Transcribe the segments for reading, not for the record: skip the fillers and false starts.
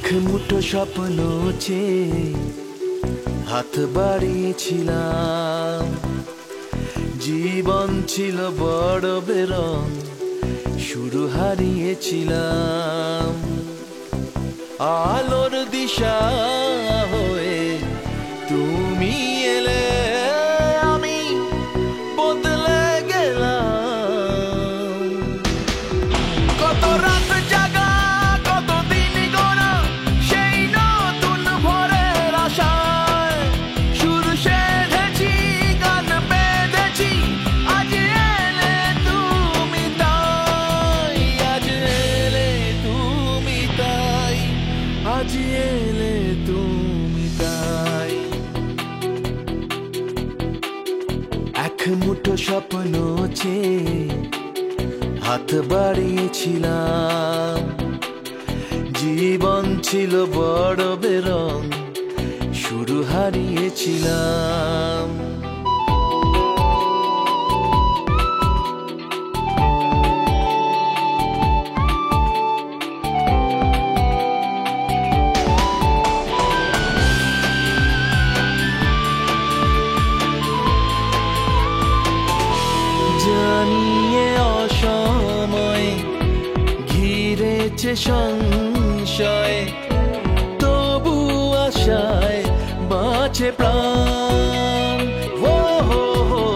এক মুঠো স্বপ্ন চেয়ে হাত বাড়িয়েছিলাম। জীবন ছিল বড় বেরং, শুরু হারিয়েছিলাম। আলোর দিশা হয়ে তুমি এলে, আমি বদলে গেলাম। কত রাত জাগা, কত দিন গোনা, সেই নতুন ভোরের আশায় সুর সেধেছি, গান বেঁধেছি। আজ এলে তুমি তাই, আজ এলে তুমি তাই, আজ এলে তুমি তাই। এক মুঠো স্বপ্ন চেয়ে হাত বাড়িয়েছিলাম। জীবন ছিল বড় বেরং, শুরু হারিয়েছিলাম। জানিয়ে অসময়ে ঘিরেছে সংশয়, তবু আশায় বাঁচে প্রাণ। ও হো হো,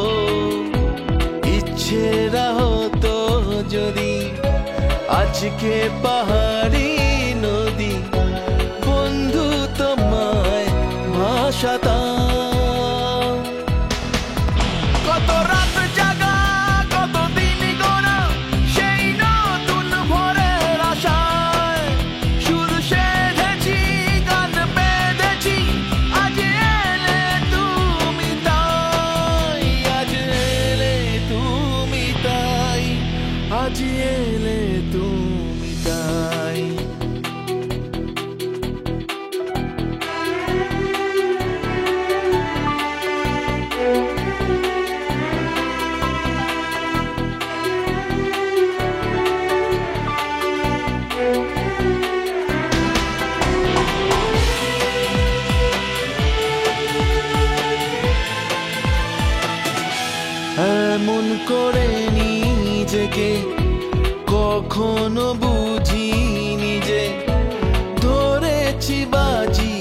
ইচ্ছেরা হতো যদি আজকে পাহাড়ি নদী, বন্ধু তোমায় ভাসাতাম। কত রাত জাগা, কত দিন গোনা, সেই নতুন ভোরের আশায় সুর সেধেছি, গান বেঁধেছি। আজ এলে তুমি তাই, আজ এলে তুমি তাই, আজ এলে তুমি তাই। এমন করে নিজেকে কখনো বুঝিনি যে, ধরেছি বাজি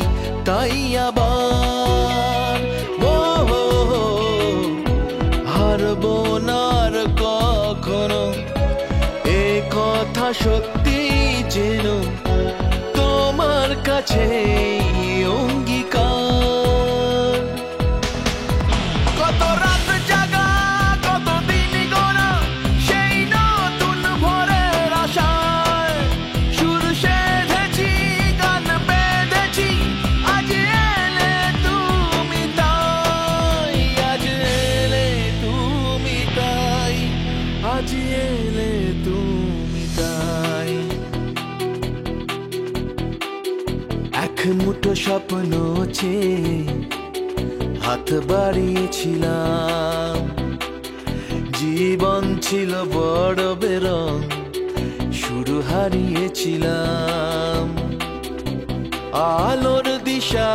তাই আবার। ও হো হো, হারবো না আর কখনো, এ কথা সত্যি যেন তোমার কাছে অঙ্গীকার। কত রাত জাগা, কত দিন গোনা, সেই নতুন ভোরের আশায় সুর সেধেছি, গান বেঁধেছি। আজ এলে তুমি তাই, আজ এলে তুমি তাই, আজ এলে তুমি তাই। এক মুঠো স্বপ্ন চেয়ে হাত বাড়িয়েছিলাম। জীবন ছিল বড় বেরং, শুরু হারিয়েছিলাম। আলোর দিশা